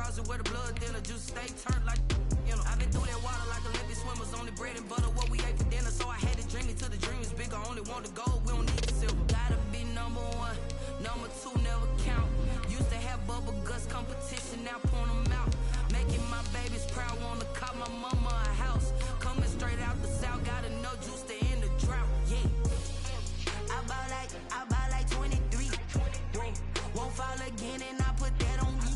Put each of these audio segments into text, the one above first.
closet where the blood thinner, juice stay turned like, you know. I've been through that water like Olympic swimmers, only bread and butter, what we ate for dinner. So I had to dream it till the dream is bigger, only want the gold, we don't need the silver. Gotta be number one, number two never count. Used to have bubble guts competition, now point them out. Making my babies proud, wanna cop my mama a house. Coming straight out the south, got enough juice to end the drought, yeah. I buy like 23. Won't fall again and I put that on me.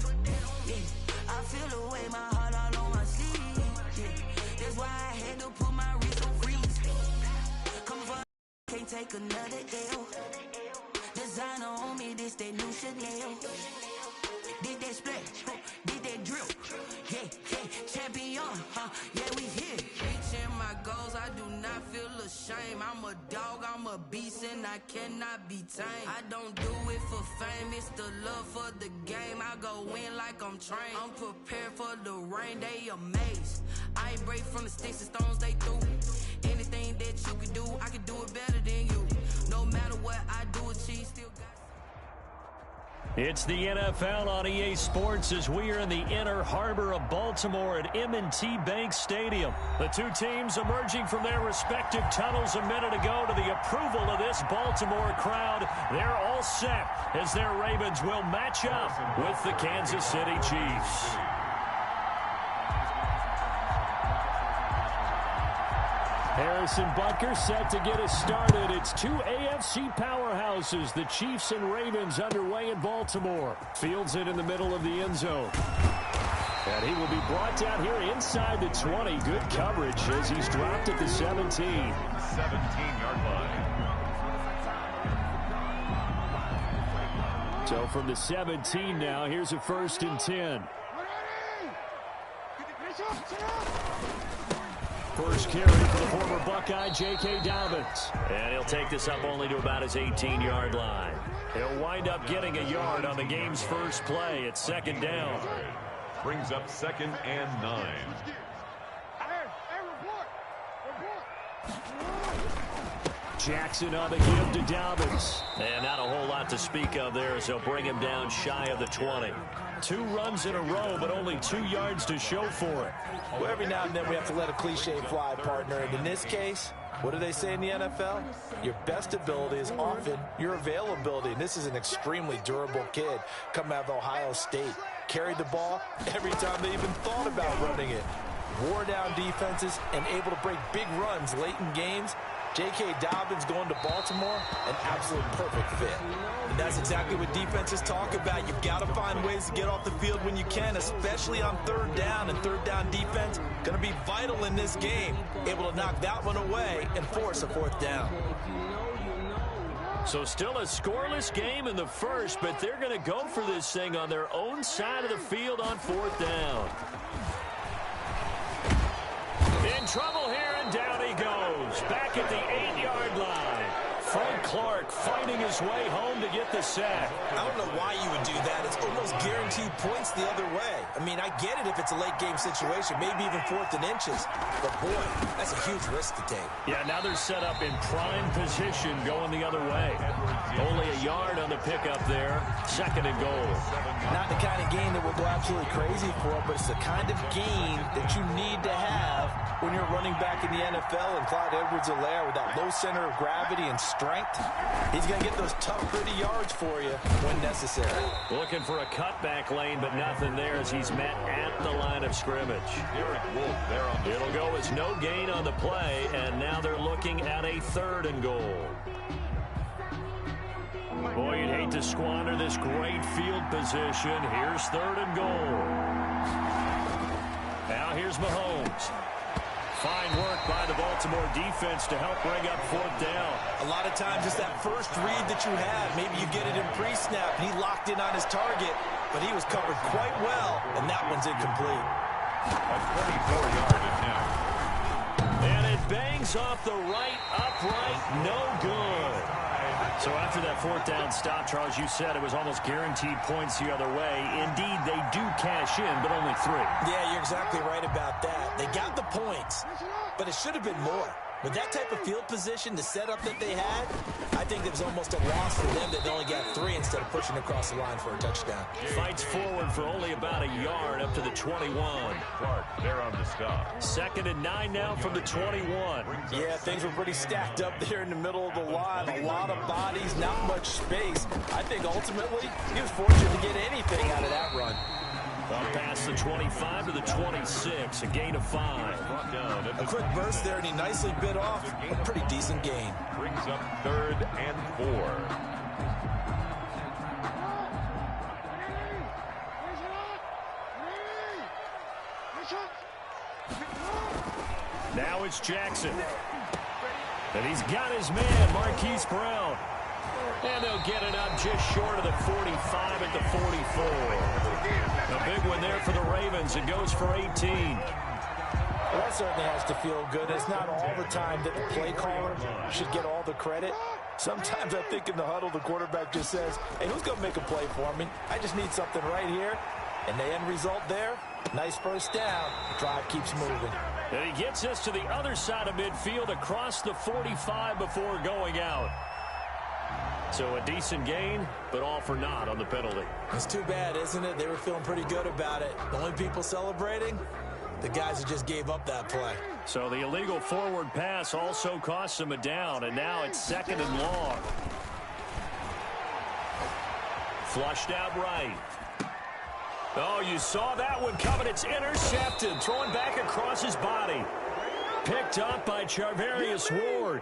Yeah. I feel the way, my heart all on my sleeve. Yeah. That's why I had to put my wrist on freeze. Come for can't take another L. Designer on me, this that new Chanel. Did that split, did that drill. Yeah, champion, yeah, we here. Reaching my goals, I do not feel ashamed. I'm a dog, I'm a beast, and I cannot be tamed. I don't do it for fame, it's the love for the game. I go in like I'm trained. I'm prepared for the rain, they amazed. I ain't break from the sticks and stones they threw. Anything that you can do, I can do it better than you. No matter what I do, achieve, still got. It's the NFL on EA Sports as we are in the inner harbor of Baltimore at M&T Bank Stadium. The two teams emerging from their respective tunnels a minute ago to the approval of this Baltimore crowd. They're all set as their Ravens will match up with the Kansas City Chiefs. Harrison Butker set to get us started. It's two AFC powerhouses, the Chiefs and Ravens, underway in Baltimore. Fields it in the middle of the end zone. And he will be brought down here inside the 20. Good coverage as he's dropped at the 17. 17-yard line. So from the 17 now, here's a 1st and 10. First carry for the former Buckeye, J.K. Dobbins. And he'll take this up only to about his 18-yard line. He'll wind up getting a yard on the game's first play. It's 2nd down. Brings up 2nd and 9. Jackson on the give to Dobbins. And not a whole lot to speak of there, so bring him down shy of the 20. 2 runs in a row, but only 2 yards to show for it. Well, every now and then we have to let a cliche fly, partner. And in this case, what do they say in the NFL? Your best ability is often your availability. And this is an extremely durable kid coming out of Ohio State. Carried the ball every time they even thought about running it. Wore down defenses and able to break big runs late in games. J.K. Dobbins going to Baltimore, an absolute perfect fit. And that's exactly what defenses talk about. You've got to find ways to get off the field when you can, especially on 3rd down. And 3rd down defense going to be vital in this game. Able to knock that one away and force a 4th down. So still a scoreless game in the first, but they're going to go for this thing on their own side of the field on 4th down. In trouble here, and down he goes. Back at the 8-yard line. Frank Clark fighting his way home to get the sack. I don't know why you would do that. It's almost guaranteed points the other way. I mean, I get it if it's a late-game situation, maybe even 4th and inches. But, boy, that's a huge risk to take. Yeah, now they're set up in prime position going the other way. Only a yard on the pickup there. 2nd and goal. Not the kind of gain that we'll go absolutely crazy for, but it's the kind of gain that you need to have when you're running back in the NFL. And Clyde Edwards-Helaire with that low center of gravity and strength, he's going to get those tough, gritty yards for you when necessary. Looking for a cutback lane, but nothing there as he's met at the line of scrimmage. It'll go as no gain on the play, and now they're looking at a 3rd and goal. Boy, you'd hate to squander this great field position. Here's 3rd and goal. Now here's Mahomes. Fine work by the Baltimore defense to help bring up 4th down. A lot of times it's that first read that you have. Maybe you get it in pre-snap, and he locked in on his target, but he was covered quite well, and that one's incomplete. A 24-yard attempt. And it bangs off the right upright, no good. So after that 4th down stop, Charles, you said it was almost guaranteed points the other way. Indeed, they do cash in, but only 3. Yeah, you're exactly right about that. They got the points, but it should have been more. With that type of field position, the setup that they had, I I think it was almost a loss for them that they only got 3 instead of pushing across the line for a touchdown. Fights forward for only about a yard up to the 21. Clark there on the stop. 2nd and 9 now from the 21. Yeah, things were pretty stacked up there in the middle of the line. A lot of bodies, not much space. I think ultimately he was fortunate to get anything out of that run. Up past the 25 to the 26, a gain of 5. A quick burst there, and he nicely bit off a pretty decent gain. Brings up 3rd and 4. Now it's Jackson. And he's got his man, Marquise Brown. And they'll get it up just short of the 45 at the 44. A big one there for the Ravens. It goes for 18. Well, that certainly has to feel good. It's not all the time that the play caller should get all the credit. Sometimes I think in the huddle, the quarterback just says, hey, who's going to make a play for me? I just need something right here. And the end result there, nice first down. The drive keeps moving. And he gets us to the other side of midfield across the 45 before going out. So a decent gain, but all for naught on the penalty. It's too bad, isn't it? They were feeling pretty good about it. The only people celebrating, the guys who just gave up that play. So the illegal forward pass also costs him a down, and now it's 2nd and long. Flushed out right. Oh, you saw that one coming. It's intercepted. Throwing back across his body. Picked up by Charvarius Ward.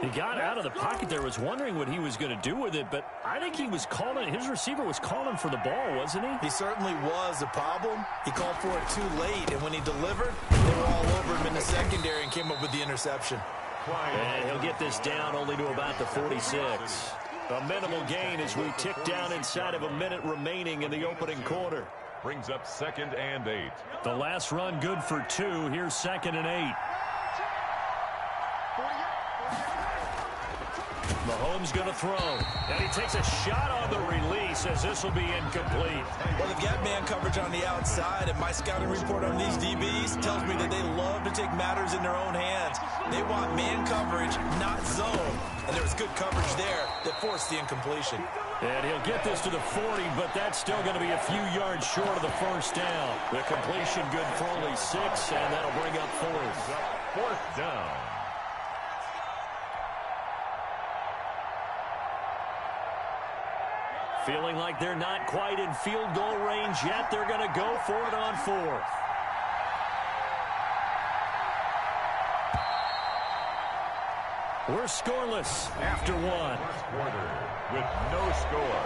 He got out of the pocket there, was wondering what he was going to do with it, but I think he was calling, his receiver was calling for the ball, wasn't he? He certainly was. The problem, he called for it too late, and when he delivered, they were all over him in the secondary and came up with the interception. And he'll get this down only to about the 46. A minimal gain as we tick down inside of a minute remaining in the opening quarter. Brings up 2nd and 8. The last run good for 2. Here's 2nd and 8. Mahomes going to throw. And he takes a shot on the release as this will be incomplete. Well, they've got man coverage on the outside, and my scouting report on these DBs tells me that they love to take matters in their own hands. They want man coverage, not zone. And there was good coverage there that forced the incompletion. And he'll get this to the 40, but that's still going to be a few yards short of the first down. The completion good for only 6, and that'll bring up 4th. 4th down. Feeling like they're not quite in field goal range yet. They're going to go for it on 4th. We're scoreless after 1. First quarter with no score.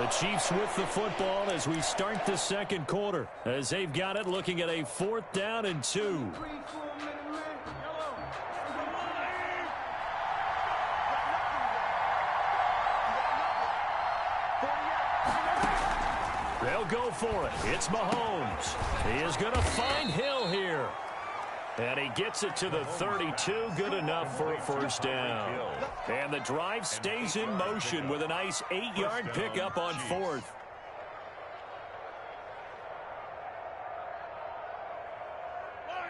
The Chiefs with the football as we start the 2nd quarter. As they've got it, looking at a 4th down and 2. They'll go for it. It's Mahomes. He is going to find Hill here. And he gets it to the 32. Good enough for a first down. And the drive stays in motion with a nice 8-yard pickup on 4th.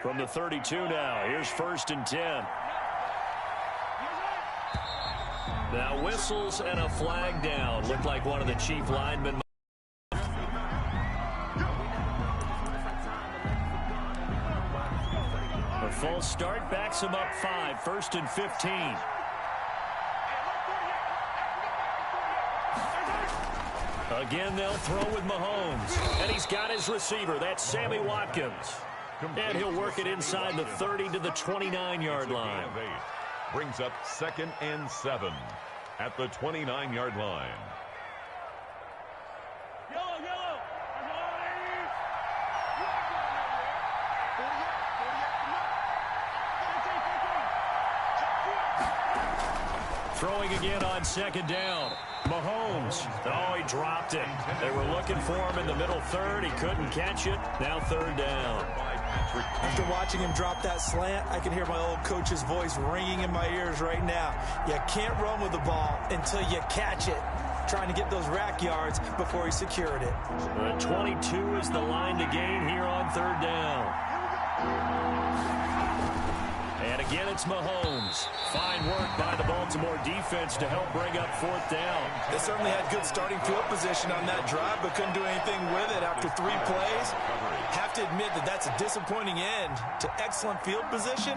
From the 32 now, here's 1st and 10. Now whistles and a flag down. Looked like one of the Chief linemen. A false start backs him up 5. 1st and 15. Again, they'll throw with Mahomes. And he's got his receiver. That's Sammy Watkins. And he'll work it inside the 30 to the 29-yard line. Brings up 2nd and 7 at the 29-yard line. Throwing again on 2nd down. Mahomes. Oh, he dropped it. They were looking for him in the middle 3rd. He couldn't catch it. Now 3rd down. After watching him drop that slant, I can hear my old coach's voice ringing in my ears right now. You can't run with the ball until you catch it. Trying to get those rack yards before he secured it. The 22 is the line to gain here on 3rd down. And again, it's Mahomes. Fine work by the Baltimore defense to help bring up 4th down. They certainly had good starting field position on that drive, but couldn't do anything with it after 3 plays. Have to admit that that's a disappointing end to excellent field position.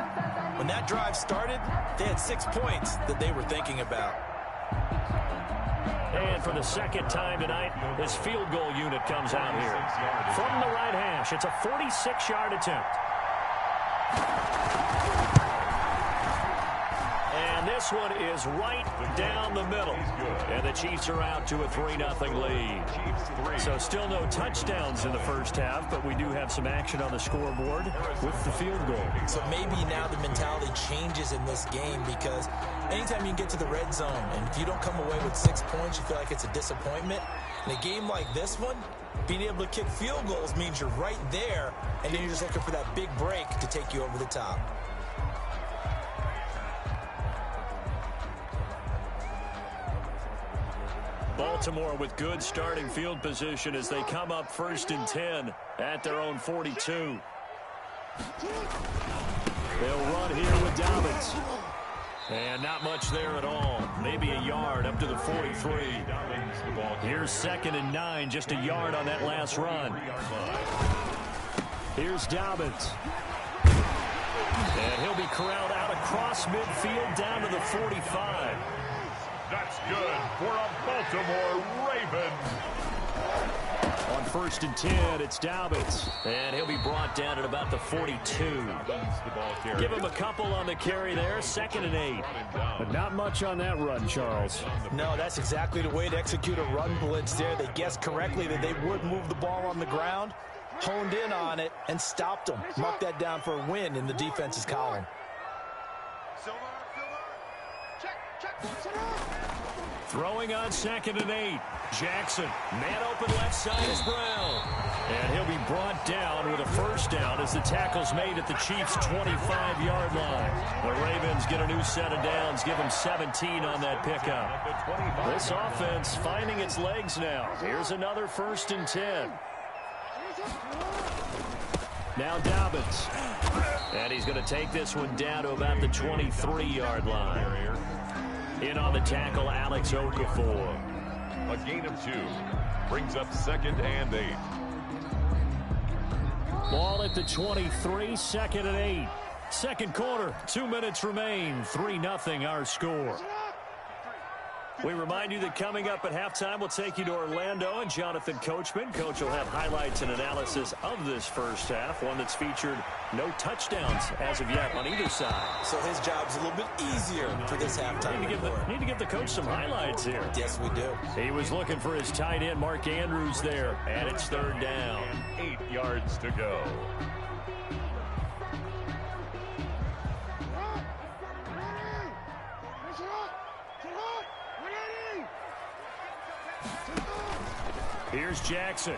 When that drive started, they had 6 points that they were thinking about. And for the second time tonight, his field goal unit comes out here. From the right hash, it's a 46-yard attempt. And this one is right down the middle. And the Chiefs are out to a 3-0 lead. So still no touchdowns in the first half, but we do have some action on the scoreboard with the field goal. So maybe now the mentality changes in this game, because anytime you can get to the red zone, and if you don't come away with 6 points, you feel like it's a disappointment. In a game like this one, being able to kick field goals means you're right there, and then you're just looking for that big break to take you over the top. Baltimore with good starting field position as they come up 1st and 10 at their own 42. They'll run here with Dobbins. And not much there at all. Maybe a yard up to the 43. Here's 2nd and 9, just a yard on that last run. Here's Dobbins. And he'll be corralled out across midfield down to the 45. That's good for a Baltimore Raven. On 1st and 10, it's Dobbins. And he'll be brought down at about the 42. Give him a couple on the carry there, 2nd and 8. But not much on that run, Charles. No, that's exactly the way to execute a run blitz there. They guessed correctly that they would move the ball on the ground, honed in on it, and stopped them. Mark that down for a win in the defense's column. Throwing on 2nd and 8. Jackson, man open left side is Brown. And he'll be brought down with a 1st down as the tackle's made at the Chiefs' 25-yard line. The Ravens get a new set of downs, give them 17 on that pickup. This offense finding its legs now. Here's another 1st and 10. Now Dobbins. And he's going to take this one down to about the 23-yard line. In on the tackle, Alex Okafor. A gain of 2 brings up 2nd and 8. Ball at the 23, 2nd and 8. Second quarter, 2 minutes remain. 3-0 our score. We remind you that coming up at halftime, we'll take you to Orlando and Jonathan Coachman. Coach will have highlights and analysis of this first half, one that's featured no touchdowns as of yet on either side. So his job's a little bit easier for this halftime. Need to give the coach some highlights here. Yes, we do. He was looking for his tight end, Mark Andrews, there, and it's 3rd down. 8 yards to go. Here's Jackson.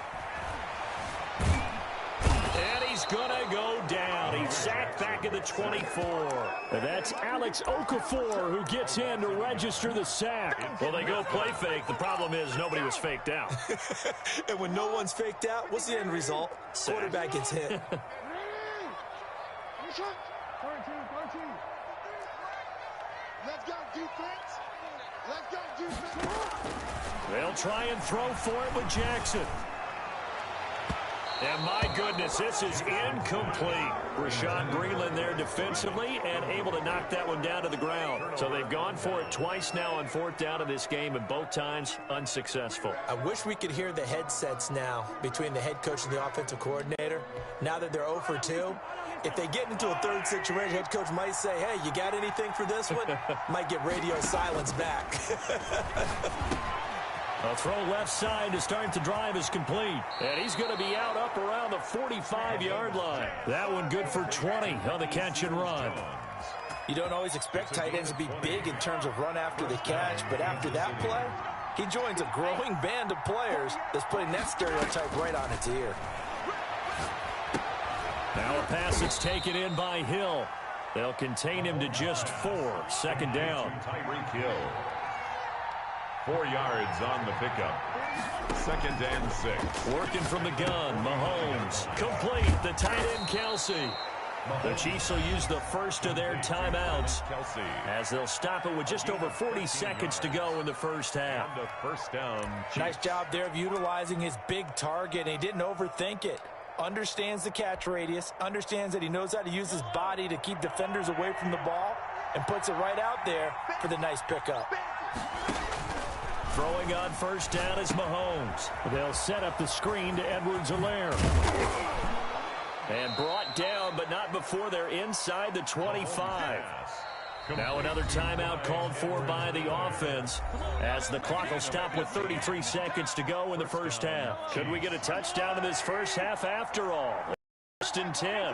And he's going to go down. He's sacked back at the 24. And that's Alex Okafor who gets in to register the sack. Well, they go play fake. The problem is nobody was faked out. And when no one's faked out, what's the end result? Sack. Quarterback gets hit. Let's go, defense. Let's go, defense. They'll try and throw for it with Jackson. And my goodness, this is incomplete. Rashad Breeland there defensively and able to knock that one down to the ground. So they've gone for it twice now on 4th down in this game, and both times unsuccessful. I wish we could hear the headsets now between the head coach and the offensive coordinator. Now that they're 0 for 2, if they get into a 3rd situation, head coach might say, hey, you got anything for this one? Might get radio silence back. A throw left side to start the drive is complete. And he's going to be out up around the 45-yard line. That one good for 20 on the catch and run. You don't always expect tight ends to be big in terms of run after the catch, but after that play, he joins a growing band of players that's putting that stereotype right on its ear. Now a pass that's taken in by Hill. They'll contain him to just 4. 2nd down. Tyreek Hill. 4 yards on the pickup. 2nd and 6. Working from the gun, Mahomes. Complete, the tight end, Kelsey. The Chiefs will use the first of their timeouts as they'll stop it with just over 40 seconds to go in the first half. First down. Nice job there of utilizing his big target, and he didn't overthink it. Understands the catch radius, understands that he knows how to use his body to keep defenders away from the ball, and puts it right out there for the nice pickup. Throwing on first down is Mahomes. They'll set up the screen to Edwards-Helaire. And brought down, but not before they're inside the 25. Now another timeout called for by the offense as the clock will stop with 33 seconds to go in the first half. Could we get a touchdown in this first half after all? First and 10.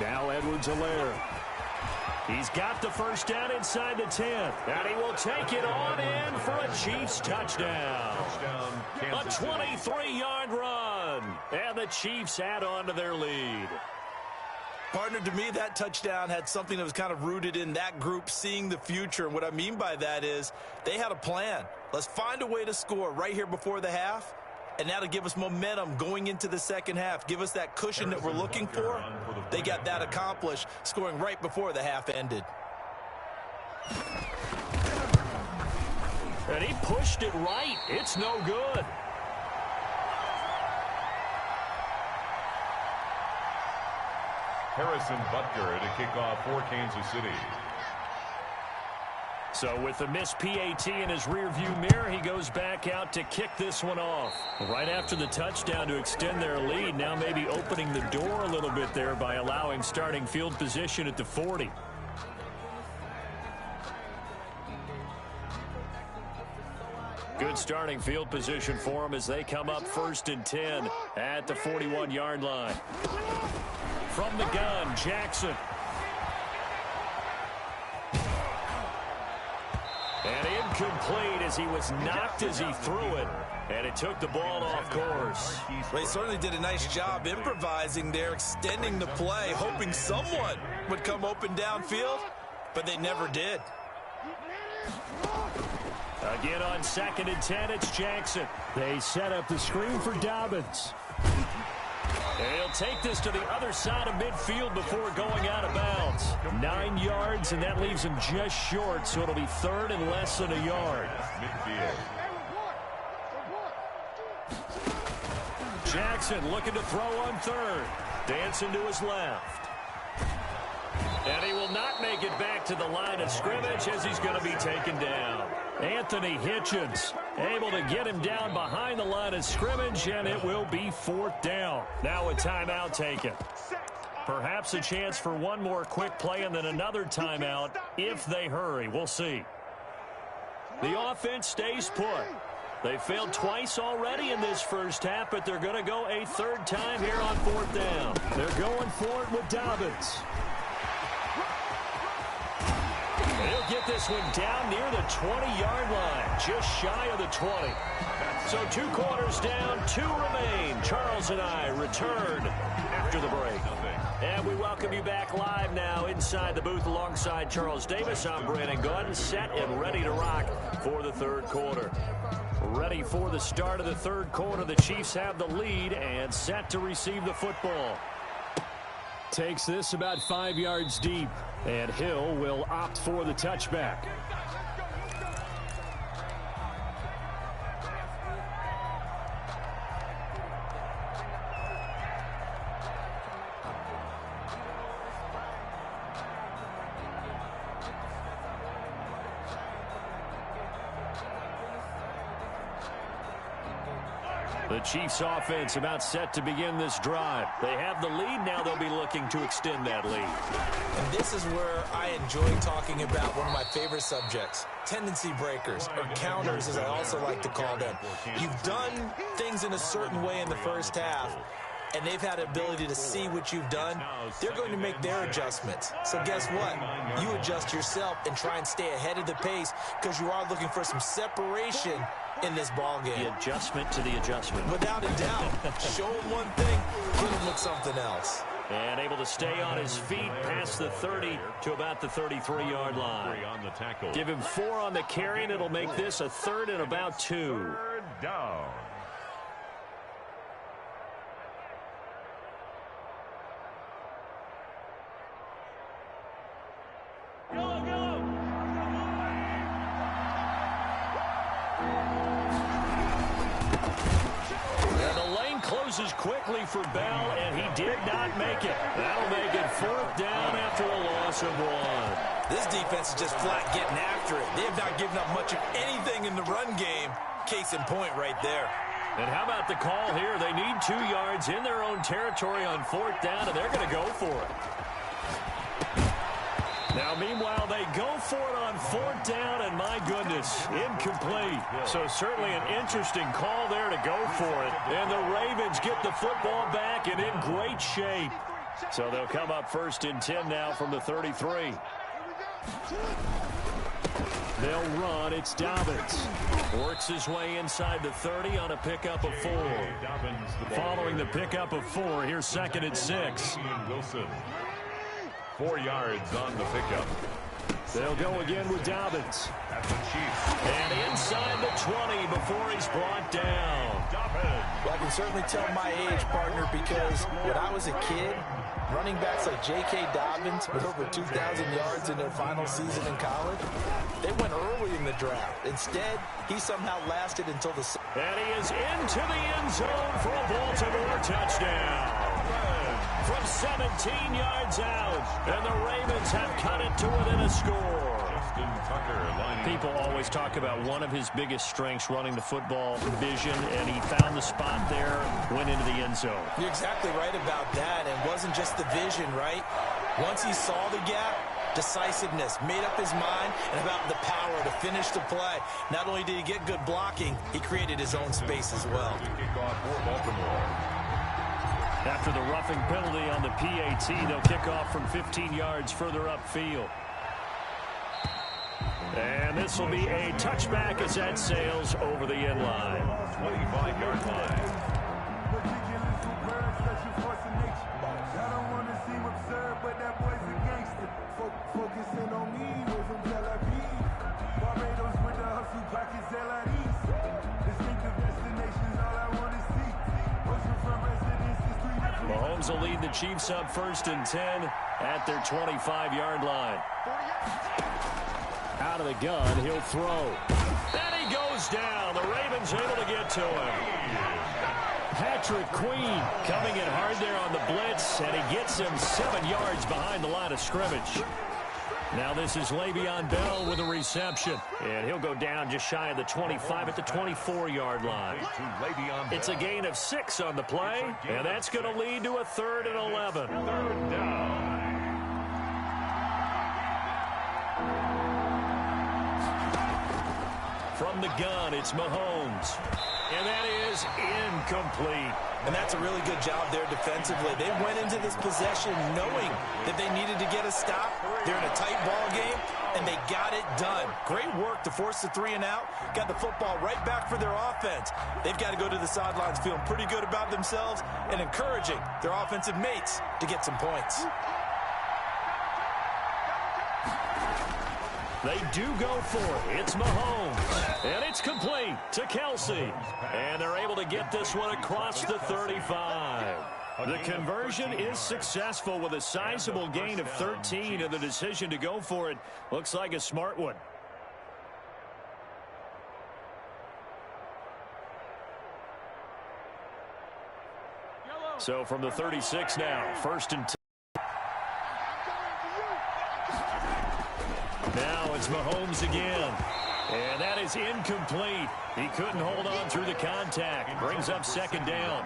Now Edwards-Helaire. He's got the first down inside the 10. And he will take it on in for a Chiefs touchdown. A 23-yard run. And the Chiefs add on to their lead. Partner, to me, that touchdown had something that was kind of rooted in that group seeing the future. And what I mean by that is they had a plan. Let's find a way to score right here before the half, and that'll give us momentum going into the second half. Give us that cushion that we're looking for. They got that accomplished, scoring right before the half ended. And he pushed it right. It's no good. Harrison Butker to kick off for Kansas City. So with the missed PAT in his rearview mirror, he goes back out to kick this one off. Right after the touchdown to extend their lead, now maybe opening the door a little bit there by allowing starting field position at the 40. Good starting field position for them as they come up first and 10 at the 41-yard line. From the gun, Jackson. And incomplete as he was knocked as he threw it. And it took the ball off course. They certainly did a nice job improvising there, extending the play, hoping someone would come open downfield, but they never did. Again on second and 10, it's Jackson. They set up the screen for Dobbins. And he'll take this to the other side of midfield before going out of bounds. 9 yards, and that leaves him just short, so it'll be third and less than a yard. Jackson looking to throw on third. Dancing to his left. And he will not make it back to the line of scrimmage as he's going to be taken down. Anthony Hitchens able to get him down behind the line of scrimmage, and it will be fourth down. Now a timeout taken. Perhaps a chance for one more quick play and then another timeout if they hurry. We'll see. The offense stays put. They failed twice already in this first half, but they're going to go a third time here on fourth down. They're going for it with Dobbins. He'll get this one down near the 20-yard line, just shy of the 20. So 2 quarters down, 2 remain. Charles and I return after the break. And we welcome you back live now inside the booth alongside Charles Davis. I'm Brandon Gunn, set and ready to rock for the third quarter. Ready for the start of the third quarter. The Chiefs have the lead and set to receive the football. Takes this about 5 yards deep, and Hill will opt for the touchback. The Chiefs offense about set to begin this drive. They have the lead. Now they'll be looking to extend that lead. And this is where I enjoy talking about one of my favorite subjects, tendency breakers, or counters as I also like to call them. You've done things in a certain way in the first half, and they've had the ability to see what you've done. They're going to make their adjustments. So guess what? You adjust yourself and try and stay ahead of the pace because you are looking for some separation in this ball game. The adjustment to the adjustment. Without a doubt. Show him one thing, kill him with something else. And able to stay on his feet past the 30 to about the 33-yard line. Give him 4 on the carry, and it'll make this a third and about 2. Third down. closes quickly for Bell, and he did not make it. That'll make it 4th down after a loss of 1. This defense is just flat getting after it. They have not given up much of anything in the run game. Case in point right there. And how about the call here? They need 2 yards in their own territory on 4th down, and they're going to go for it. Now, meanwhile, they go for it on 4th down, and my goodness, incomplete. So certainly an interesting call there to go for it. And the Ravens get the football back and in great shape. So they'll come up 1st and 10 now from the 33. They'll run. It's Dobbins. Works his way inside the 30 on a pickup of 4. Following the pickup of 4, here's 2nd and 6. Wilson. 4 yards on the pickup. They'll go again with Dobbins. And inside the 20 before he's brought down. Well, I can certainly tell my age, partner, because when I was a kid, running backs like J.K. Dobbins with over 2,000 yards in their final season in college, they went early in the draft. Instead, he somehow lasted until the... And he is into the end zone for a Baltimore touchdown. From 17 yards out, and the Ravens have cut it to within a score. People always talk about one of his biggest strengths running the football, vision, and he found the spot there, went into the end zone. You're exactly right about that, and it wasn't just the vision, right? Once he saw the gap, decisiveness, made up his mind, and about the power to finish the play. Not only did he get good blocking, he created his own space as well. Kickoff for Baltimore. After the roughing penalty on the PAT, they'll kick off from 15 yards further upfield. And this will be a touchback as that sails over the end line. 25-yard line. Focusing on me, we're from Tel Aviv. Barbados with the hustle pockets, LIDs. Distinctive destinations, all I want to see. Ocean from residences, 3 different... Mahomes will lead the Chiefs up 1st and 10 at their 25-yard line. Out of the gun, he'll throw. And he goes down. The Ravens able to get to him. Patrick Queen coming in hard there on the blitz, and he gets him 7 yards behind the line of scrimmage. Now this is Le'Veon Bell with a reception, and he'll go down just shy of the 25 at the 24-yard line. It's a gain of 6 on the play, and that's going to lead to a 3rd and 11. 3rd down. From the gun, it's Mahomes. And that is incomplete. And that's a really good job there defensively. They went into this possession knowing that they needed to get a stop. They're in a tight ball game, and they got it done. Great work to force the 3 and out. Got the football right back for their offense. They've got to go to the sidelines feeling pretty good about themselves and encouraging their offensive mates to get some points. They do go for it. It's Mahomes. And it's complete to Kelsey. And they're able to get this one across the 35. The conversion is successful with a sizable gain of 13, and the decision to go for it looks like a smart one. So from the 36 now, 1st and 10. Now it's Mahomes again. And that is incomplete. He couldn't hold on through the contact. Brings up 2nd down.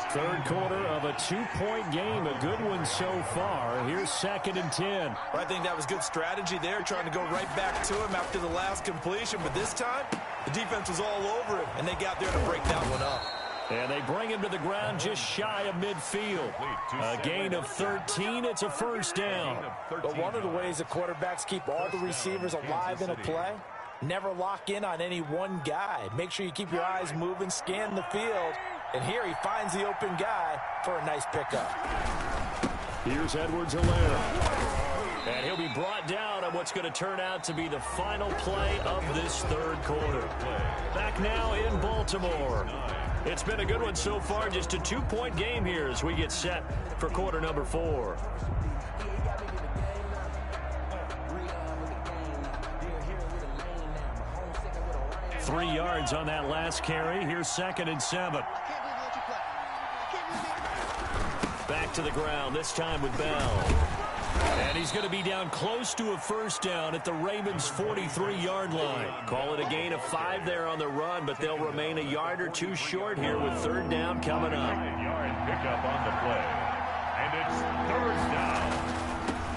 3rd quarter of a 2-point game. A good one so far. Here's 2nd and 10. I think that was good strategy there, trying to go right back to him after the last completion. But this time, the defense was all over him, and they got there to break that one up. And they bring him to the ground just shy of midfield. A gain of 13. It's a 1st down. But one of the ways the quarterbacks keep all the receivers alive in a play, never lock in on any one guy. Make sure you keep your eyes moving, scan the field. And here he finds the open guy for a nice pickup. Here's Edwards-Helaire. And he'll be brought down on what's going to turn out to be the final play of this 3rd quarter. Back now in Baltimore. It's been a good one so far, just a 2-point game here as we get set for quarter number 4. "3 yards on that last carry. Here's 2nd and 7. Back to the ground, this time with Bell. And he's going to be down close to a first down at the Ravens' 43-yard line. Call it a gain of 5 there on the run, but they'll remain a yard or two short here with third down coming up. 9-yard pickup on the play. And it's third down.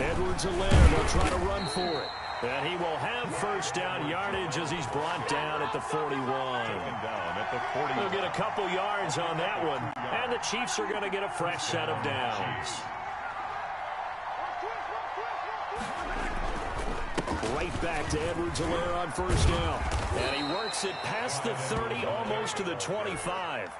Edwards-Helaire will try to run for it. And he will have first down yardage as he's brought down at the 41. Down at the 40. He'll get a couple yards on that one. And the Chiefs are going to get a fresh set of downs. Right back to Edwards-Helaire on first down. And he works it past the 30, almost to the 25.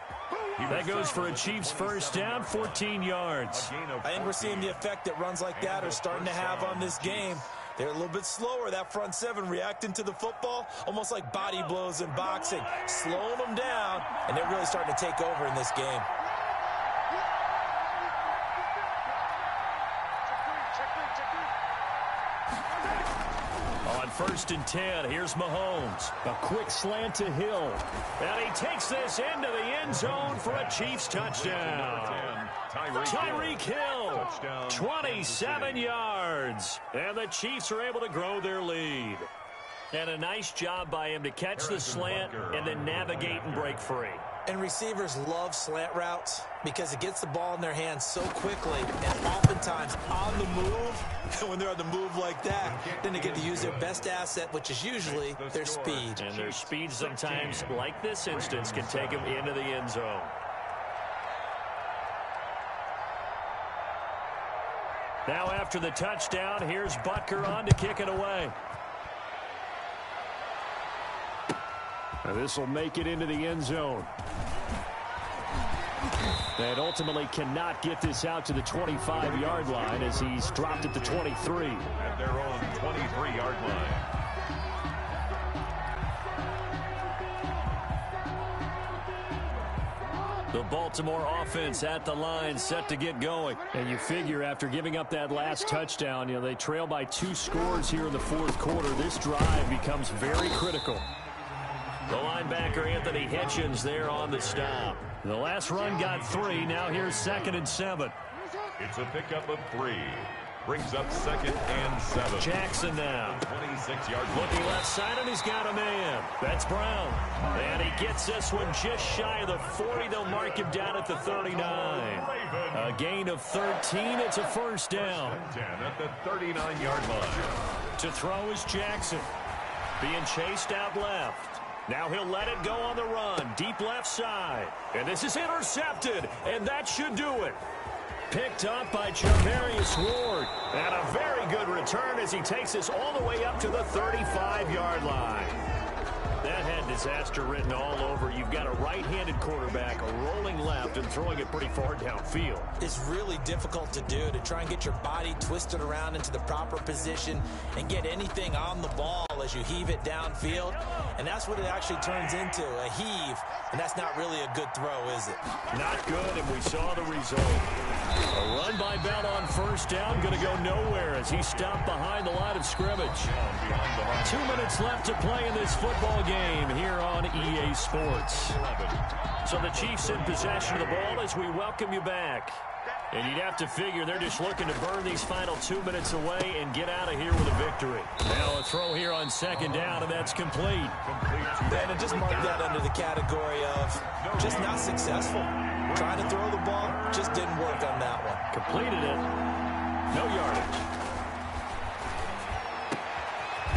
That goes for a Chiefs first down, 14 yards. I think we're seeing the effect that runs like that are starting to have on this game. They're a little bit slower, that front seven, reacting to the football, almost like body blows in boxing, slowing them down, and they're really starting to take over in this game. On first and 10, here's Mahomes. A quick slant to Hill. And he takes this into the end zone for a Chiefs touchdown. Tyreek Hill, 27 yards. And the Chiefs are able to grow their lead. And a nice job by him to catch the slant and then navigate and break free. And receivers love slant routes because it gets the ball in their hands so quickly and oftentimes on the move. And when they're on the move like that, then they get to use their best asset, which is usually their speed. And their speed sometimes, like this instance, can take them into the end zone. Now after the touchdown, here's Butker on to kick it away. And this will make it into the end zone. And ultimately cannot get this out to the 25-yard line as he's dropped at the 23. At their own 23-yard line. The Baltimore offense at the line, set to get going. And you figure after giving up that last touchdown, you know, they trail by 2 scores here in the fourth quarter. This drive becomes very critical. The linebacker, Anthony Hitchens, there on the stop. The last run got 3. Now here's 2nd and 7. It's a pickup of 3. Brings up 2nd and 7. Jackson now. 26-yard looking left side, and he's got a man. That's Brown. And he gets this one just shy of the 40. They'll mark him down at the 39. A gain of 13. It's a first down. 10 at the 39-yard line. To throw is Jackson. Being chased out left. Now he'll let it go on the run. Deep left side. And this is intercepted. And that should do it. Picked up by Charvarius Ward. And a very good return as he takes this all the way up to the 35-yard line. That had disaster written all over. You've got a right-handed quarterback rolling left and throwing it pretty far downfield. It's really difficult to do, to try and get your body twisted around into the proper position and get anything on the ball as you heave it downfield. And that's what it actually turns into, a heave. And that's not really a good throw, is it? Not good, and we saw the result. A run by Bell on first down, going to go nowhere as he stopped behind the line of scrimmage. 2 minutes left to play in this football game here on EA Sports. So the Chiefs in possession of the ball as we welcome you back. And you'd have to figure they're just looking to burn these final 2 minutes away and get out of here with a victory. Now a throw here on second down, and that's complete. And just mark that under the category of just not successful. Trying to throw the ball, just didn't work on that one. Completed it. No yardage.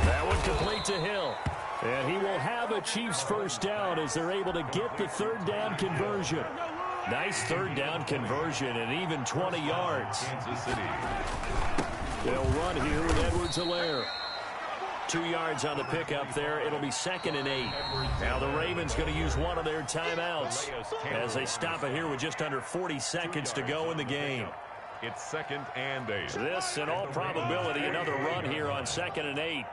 That one complete to Hill. And he will have a Chiefs first down as they're able to get the third down conversion. Nice third down conversion and even 20 yards. Kansas City. They'll run here with Edwards-Helaire. 2 yards on the pickup there. It'll be 2nd and 8. Now the Ravens going to use one of their timeouts as they stop it here with just under 40 seconds to go in the game. It's 2nd and 8. This, in all probability, another run here on 2nd and 8.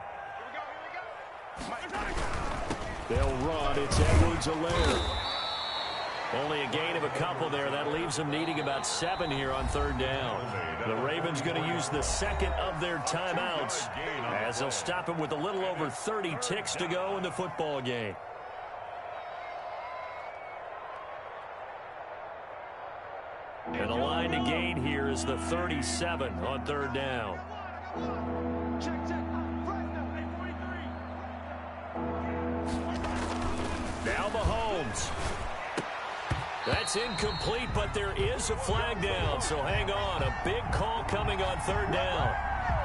They'll run. It's Edwards-Helaire. Only a gain of a couple there. That leaves them needing about 7 here on third down. The Ravens going to use the second of their timeouts as they'll stop him with a little over 30 ticks to go in the football game. And the line to gain here is the 37 on third down. Now Mahomes. That's incomplete, but there is a flag down, so hang on. A big call coming on third down.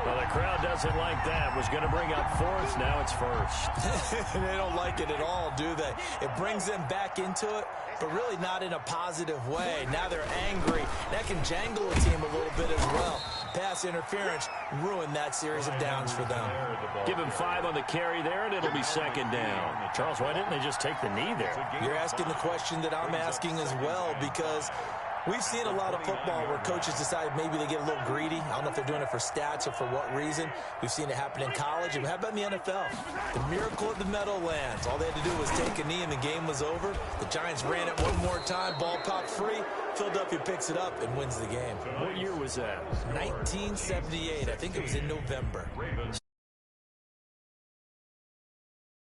Well, the crowd doesn't like that. Was going to bring up fourth. Now it's first. They don't like it at all, do they? It brings them back into it, but really not in a positive way. Now they're angry. That can jangle a team a little bit as well. Pass interference ruined that series of downs for them. Give him 5 on the carry there, and it'll be second down. Charles, why didn't they just take the knee there? You're asking the question that I'm asking as well, because we've seen a lot of football where coaches decide maybe they get a little greedy. I don't know if they're doing it for stats or for what reason. We've seen it happen in college. And how about in the NFL? The miracle of the Meadowlands. All they had to do was take a knee and the game was over. The Giants ran it one more time. Ball popped free. Philadelphia picks it up and wins the game. What year was that? 1978. I think it was in November.